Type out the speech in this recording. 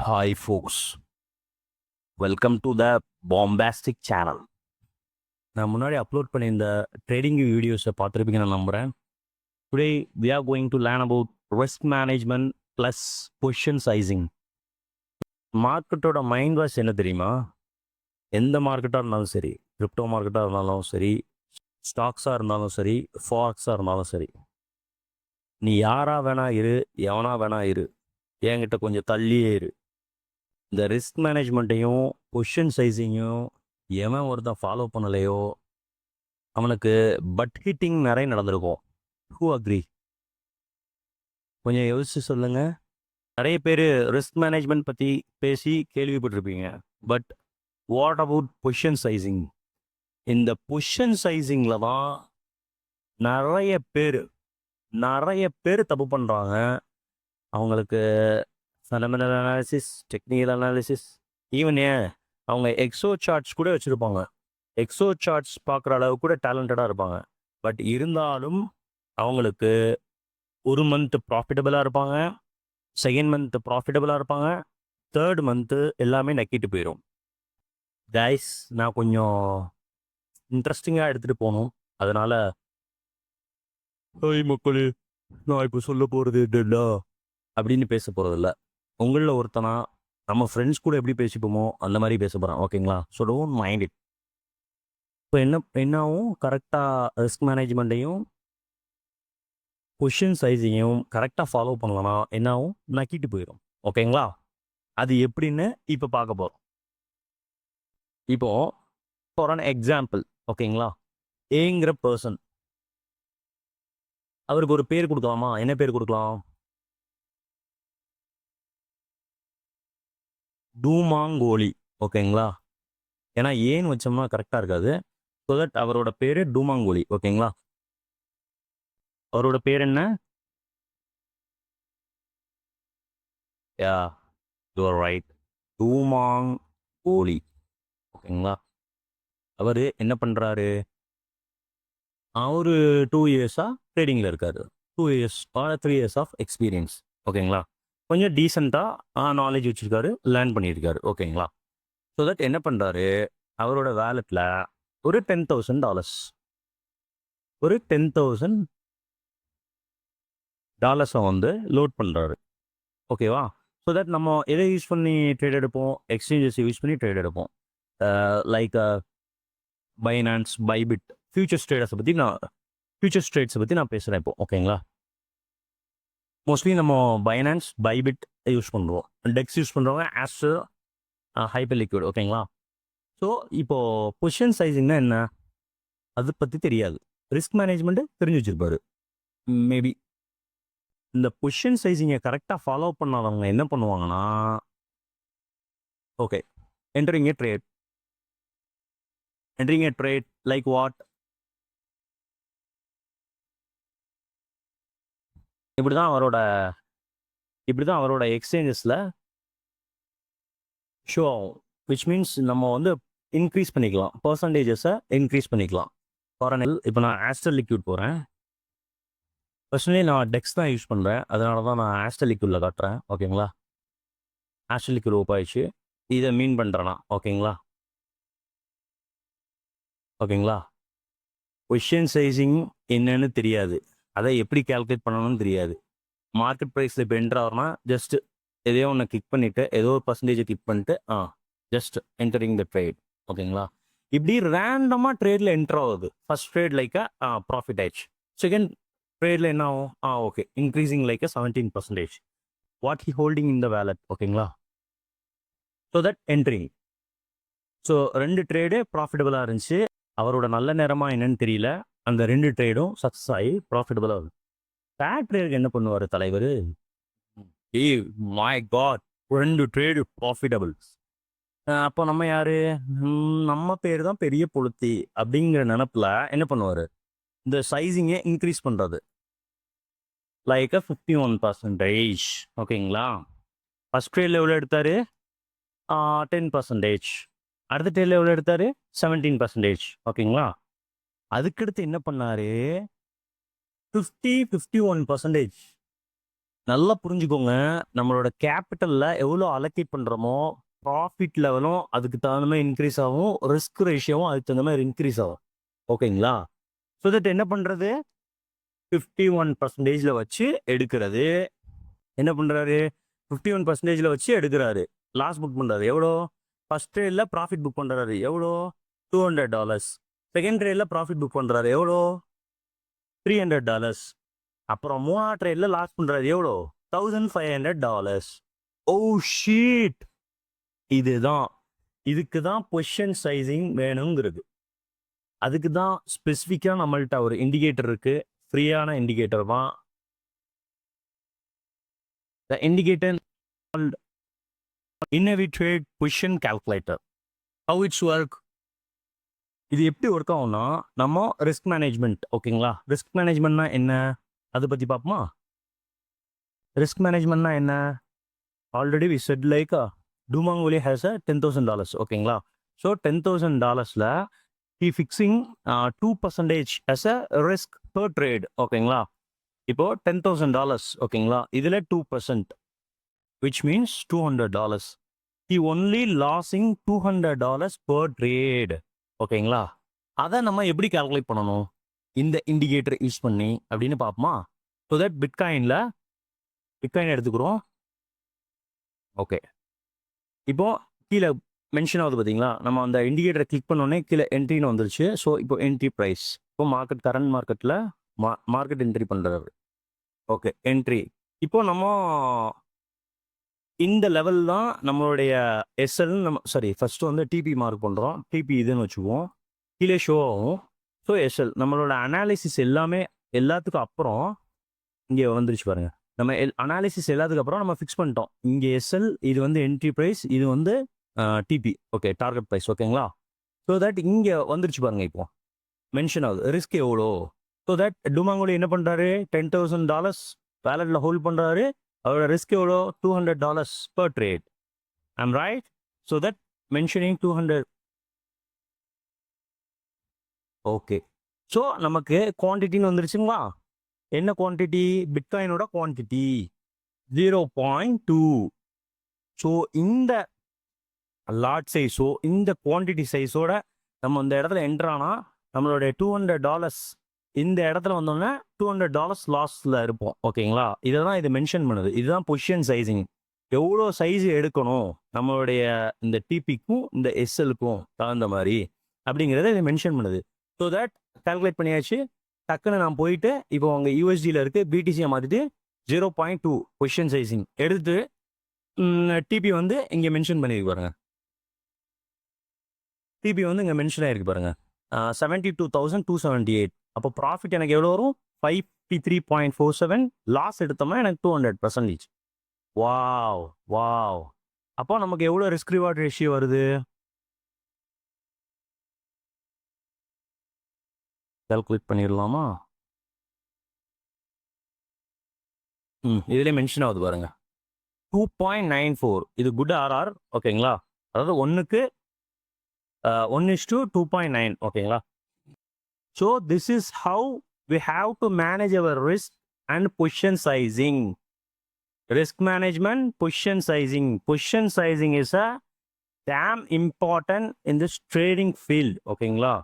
Hi folks, welcome to the Bombastic channel. நான் முன்னாடி upload பண்ணியிருந்த ட்ரேடிங் வீடியோஸை பார்த்துருப்பீங்க நான் நம்புகிறேன். Today we are going to learn about risk management plus position sizing. மார்க்கெட்டோட மைண்ட் வாஷ் என்ன தெரியுமா? எந்த மார்க்கெட்டாக இருந்தாலும் சரி, கிரிப்டோ மார்க்கெட்டாக இருந்தாலும் சரி, ஸ்டாக்ஸாக இருந்தாலும் சரி, ஃபாக்ஸாக இருந்தாலும் சரி, நீ யாராக வேணா இரு, எவனா வேணா இரு, என்கிட்ட கொஞ்சம் தள்ளியே இரு. இந்த ரிஸ்க் மேனேஜ்மெண்ட்டையும் பொசிஷன் சைஸிங்கையும் எவன் ஒருத்தன் ஃபாலோ பண்ணலையோ அவனுக்கு பட் ஹிட்டிங் நிறைய நடந்திருக்கும். Who agree? கொஞ்சம் யோசிச்சு சொல்லுங்க. நிறைய பேர் ரிஸ்க் மேனேஜ்மெண்ட் பற்றி பேசி கேள்விப்பட்டிருப்பீங்க. But what about position sizing? இந்த பொசிஷன் சைஸிங்கில் தான் நிறைய பேர் தப்பு பண்ணுறாங்க. அவங்களுக்கு fundamental analysis, technical analysis, even அவங்க எக்ஸோ சார்ட்ஸ் கூட வச்சுருப்பாங்க. எக்ஸோ சார்ட்ஸ் பார்க்குற அளவு கூட டேலண்டடாக இருப்பாங்க. பட் இருந்தாலும் அவங்களுக்கு ஒரு மந்த் ப்ராஃபிட்டபுளாக இருப்பாங்க, செகண்ட் மந்த் ப்ராஃபிட்டபுளாக இருப்பாங்க, தேர்ட் மந்த்து எல்லாமே நக்கிட்டு போயிடும். கைஸ், நான் கொஞ்சம் இன்ட்ரெஸ்டிங்காக எடுத்துகிட்டு போகணும். அதனால் மக்களே, நான் இப்போ சொல்ல போகிறது இல்லைடா அப்படின்னு பேச போகிறதில்ல. உங்களில் ஒருத்தனா நம்ம ஃப்ரெண்ட்ஸ் கூட எப்படி பேசிப்போமோ அந்த மாதிரி பேச போகிறோம். ஓகேங்களா? So don't mind it. இப்போ என்னாவும் கரெக்டாக ரிஸ்க் மேனேஜ்மெண்ட்டையும் பொசிஷன் சைஸையும் கரெக்டாக ஃபாலோ பண்ணலன்னா என்னாவும் நக்கிட்டு போயிடும். ஓகேங்களா? அது எப்படின்னு இப்போ பார்க்க போகிறோம். இப்போது ஃபார் அன் எக்ஸாம்பிள், ஓகேங்களா, ஏங்கிற பர்சன், அவருக்கு ஒரு பேர் கொடுக்கலாமா? என்ன பேர் கொடுக்கலாம்? டூமாங்கோலி. ஓகேங்களா? ஏன்னா ஏன்னு வச்சோம்னா கரெக்டாக இருக்காது. ஸோ தட் அவரோட பேர் டூமாங்கோலி. ஓகேங்களா? அவரோட பேர் என்ன? யா, யூ ஆர் ரைட், டூமாங்கோலி. ஓகேங்களா? அவர் என்ன பண்ணுறாரு? ஒரு 2 இயர்ஸாக ட்ரேடிங்கில் இருக்காரு. 2 years or 3 years of experience. ஓகேங்களா? கொஞ்சம் டீசெண்டாக நாலேஜ் வச்சுருக்காரு, லேர்ன் பண்ணியிருக்காரு. ஓகேங்களா? ஸோ தட் என்ன பண்ணுறாரு? அவரோட வேலெட்டில் ஒரு $10,000 ஒரு $10,000 வந்து லோட் பண்ணுறாரு. ஓகேவா? ஸோ தட் நம்ம எதை யூஸ் பண்ணி ட்ரேட் எடுப்போம்? எக்ஸ்சேஞ்சஸ் யூஸ் பண்ணி ட்ரேட் எடுப்போம். லைக் பைனான்ஸ், பைபிட், ஃபியூச்சர்ஸ் ட்ரேட்ஸை பற்றி நான் பேசுகிறேன் இப்போ. ஓகேங்களா? மோஸ்ட்லி நம்ம பைனான்ஸ், பைபிட் யூஸ் பண்ணுவோம். டெக்ஸ் யூஸ் பண்ணுறவங்க ஆஸ்டர், ஹைப்பர் லிக்விட். ஓகேங்களா? ஸோ இப்போது பொசிஷன் சைஸிங்னா என்ன? அதை பற்றி தெரியாது. ரிஸ்க் மேனேஜ்மெண்ட்டு தெரிஞ்சு வச்சுருப்பாரு மேபி. இந்த பொசிஷன் சைஸிங்கை கரெக்டாக ஃபாலோ பண்ணாதவங்க என்ன பண்ணுவாங்கன்னா, okay, entering A trade like what? இப்படி தான் அவரோட எக்ஸ்சேஞ்சஸில் ஷோ ஆகும். விச் மீன்ஸ் நம்ம வந்து இன்க்ரீஸ் பண்ணிக்கலாம், பர்சன்டேஜஸை இன்க்ரீஸ் பண்ணிக்கலாம். இப்போ நான் ஆஸ்டர் லிக்விட் போகிறேன். பர்சனலி நான் டெக்ஸ் தான் யூஸ் பண்ணுறேன், அதனால தான் நான் ஆஸ்டர் லிக்விடில் காட்டுறேன். ஓகேங்களா? ஆஸ்டர் லிக்விட் ஓப்பன் ஆயிடுச்சு. இதை மீன் பண்ணுறேன்னா ஓகேங்களா? பொசிஷன் சைஸிங் என்னன்னு தெரியாது, அதை எப்படி கால்குலேட் பண்ணணும்னு தெரியாது. மார்க்கெட் ப்ரைஸில் இப்போ என்ட்ரு ஆகிறோன்னா ஜஸ்ட் எதையோ ஒன்று கிளிக் பண்ணிவிட்டு, ஏதோ ஒரு பர்சன்டேஜை கிளிக் பண்ணிட்டு ஜஸ்ட் என்டரிங் த ட்ரேட். ஓகேங்களா? இப்படி ரேண்டமாக ட்ரேடில் என்ட்ரு ஆகுது. ஃபர்ஸ்ட் ட்ரேட் லைக்காக ப்ராஃபிட் ஆயிடுச்சு. செகண்ட் ட்ரேடில் என்ன ஆகும்? Okay, increasing like 17%. What he holding in the wallet. ஓகேங்களா? So that entering. So 2 trade ப்ராஃபிட்டபுளாக இருந்துச்சு. அவரோட நல்ல நேரமாக என்னன்னு தெரியல, அந்த 2 ட்ரேடும் சக்ஸஸ் ஆகி ப்ராஃபிட்டபுளாக ஆகுது. பேட் ட்ரேடுக்கு என்ன பண்ணுவார் தலைவர்? My god, 2 trade profitable. அப்போ நம்ம யாரு? நம்ம பேர் தான் பெரிய பொழுத்தி அப்படிங்கிற நினப்பில் என்ன பண்ணுவார்? இந்த சைஸிங்கை இன்க்ரீஸ் பண்ணுறது லைக் 51%. ஓகேங்களா? ஃபஸ்ட் ட்ரேடில் எவ்வளோ எடுத்தார்? 10%. அடுத்த ட்ரேடில் எவ்வளோ எடுத்தார்? 17%. ஓகேங்களா? அதுக்கடுத்து என்ன பண்ணார்? 51%. நல்லா புரிஞ்சுக்கோங்க. நம்மளோட கேபிட்டல்ல எவ்வளோ அலோகேட் பண்றோமோ, ப்ராஃபிட் லெவலும் அதுக்கு தகுந்த மாரி இன்கிரீஸ் ஆகும். ரிஸ்க் ரேஷியோவும் அதுக்கு தகுந்த மாரி இன்கிரீஸ் ஆகும். ஓகேங்களா? ஸோ தட் என்ன பண்றது? 51%ல வச்சு எடுக்கிறது. என்ன பண்றாரு? 51%ல வச்சு எடுக்குறாரு. லாஸ் புக் பண்றாரு. எவ்வளோ? ஃபர்ஸ்ட் ட்ரேட்ல ப்ராஃபிட் புக் பண்றாரு. எவ்வளோ? $200. செகண்ட் ட்ரேட்ல ப்ராஃபிட் புக் பண்றாரு. எவ்வளோ? $300. அப்புறம் 3ஆவது ட்ரேட்ல லாஸ் பண்றாரு. எவ்வளோ? $1500. ஓ ஷீட்! இதுதான். இதுக்கு தான் பொசிஷன் சைசிங் வேணுங்கிறது. அதுக்கு தான் ஸ்பெசிஃபிக்கா நம்மள்ட்ட ஒரு இண்டிகேட்டர் இருக்கு. ஃப்ரீயான இண்டிகேட்டர் தான். The indicator called Innovative Position Calculator. How it's work? இது எப்படி ஒர்க் ஆகும்னா, நம்ம ரிஸ்க் மேனேஜ்மெண்ட் ஓகேங்களா? ரிஸ்க் மேனேஜ்மெண்ட்னா என்ன? அதை பத்தி பார்ப்போமா? ரிஸ்க் மேனேஜ்மெண்ட்னா என்ன? ஆல்ரெடி வி செட் லைக் டூமாங்கோலி ஹேஸ் அ $10,000 ஓகேங்களா? ஸோ $10,000ல he fixing 2% as a risk per trade ஓகேங்களா? இப்போ $10,000 ஓகேங்களா? இதுல 2% which means $200. he only losing $200 per trade ஓகேங்களா? அதை நம்ம எப்படி கால்குலேட் பண்ணணும்? இந்த இண்டிகேட்டர் யூஸ் பண்ணி அப்படின்னு பார்ப்போமா? ஸோ தட் பிட்காயின் எடுத்துக்கிறோம். ஓகே, இப்போ கீழே மென்ஷன் ஆகுது பார்த்தீங்களா? நம்ம அந்த இண்டிகேட்டரை கிளிக் பண்ணோடனே கீழே என்ட்ரின்னு வந்துருச்சு. ஸோ இப்போ என்ட்ரி ப்ரைஸ் இப்போ கரண்ட் மார்க்கெட்டில் மார்க்கெட் என்ட்ரி பண்ணுறாரு. Okay, entry. இப்போ நம்ம இந்த லெவல் தான் நம்மளுடைய எஸ்எல். நம்ம ஃபர்ஸ்ட் வந்து டிபி மார்க் பண்ணுறோம். டிபி இதுன்னு வச்சுக்குவோம். கீழே ஷோ ஆகும். ஸோ எஸ்எல் நம்மளோட அனாலிசிஸ் எல்லாத்துக்கும் அப்புறம் இங்கே வந்துருச்சு பாருங்க. நம்ம அனாலிசிஸ் எல்லாத்துக்கு அப்புறம் நம்ம ஃபிக்ஸ் பண்ணிட்டோம். இங்கே எஸ்எல், இது வந்து என்ட்ரி ப்ரைஸ், இது வந்து டிபி ஓகே, டார்கெட் ப்ரைஸ் ஓகேங்களா? ஸோ தட் இங்கே வந்துருச்சு பாருங்க. இப்போ மென்ஷன் ஆகுது ரிஸ்க் எவ்வளோ. ஸோ தட் டுமாங்கோலி என்ன பண்ணுறாரு? $10,000 வேலெட்டில் ஹோல்ட் பண்ணுறாரு. அவரோட ரிஸ்க் எவ்வளோ? $200 per trade. I'm right? So that mentioning 200. Okay, so நமக்கு குவான்டிட்டின்னு வந்துருச்சுங்களா? என்ன குவான்டிட்டி? பிட்காயினோட குவான்டிட்டி 0.2. ஸோ இந்த லாட் சைஸோ இந்த குவான்டிட்டி சைஸோட நம்ம இந்த இடத்துல என்ட்ரானா நம்மளுடைய $200 இந்த இடத்துல வந்தோம்னா $200 லாஸ்ல இருப்போம் ஓகேங்களா? இதை தான் இது மென்ஷன் பண்ணுது. இதுதான் பொசிஷன் சைசிங். எவ்வளோ சைஸ் எடுக்கணும் நம்மளுடைய இந்த டிபிக்கும் இந்த எஸ்எலுக்கும் தகுந்த மாதிரி அப்படிங்கிறத இது மென்ஷன் பண்ணுது. ஸோ தட் கால்குலேட் பண்ணியாச்சு. டக்குன்னு நான் போயிட்டு இப்போ அங்கே யூஎஸ்டியில் இருக்கு, பிடிசியை மாற்றிட்டு 0.2 பொசிஷன் சைசிங் எடுத்து டிபி வந்து இங்கே மென்ஷன் பண்ணியிருக்கு பாருங்க. டிபி வந்து இங்கே மென்ஷன் ஆகிருக்கு பாருங்க, 72,278. அப்போ ப்ராஃபிட் எனக்கு எவ்வளோ வரும்? 53.47. லாஸ் எடுத்தோம்னா எனக்கு 200%. Wow wow! அப்போ நமக்கு எவ்வளோ ரிஸ்க் ரிவார்ட் ரேஷியோ வருது? கால்குலேட் பண்ணிடலாமா? இதுலேயே மென்ஷன் ஆகுது பாருங்க, 2.94. இது குட் ஆர்ஆர் ஓகேங்களா? அதாவது 1:2.9 ஓகேங்களா? So this is how we have to manage our risk and position sizing. Risk management, position sizing. Position sizing is a damn important in this trading field. ஓகேங்களா?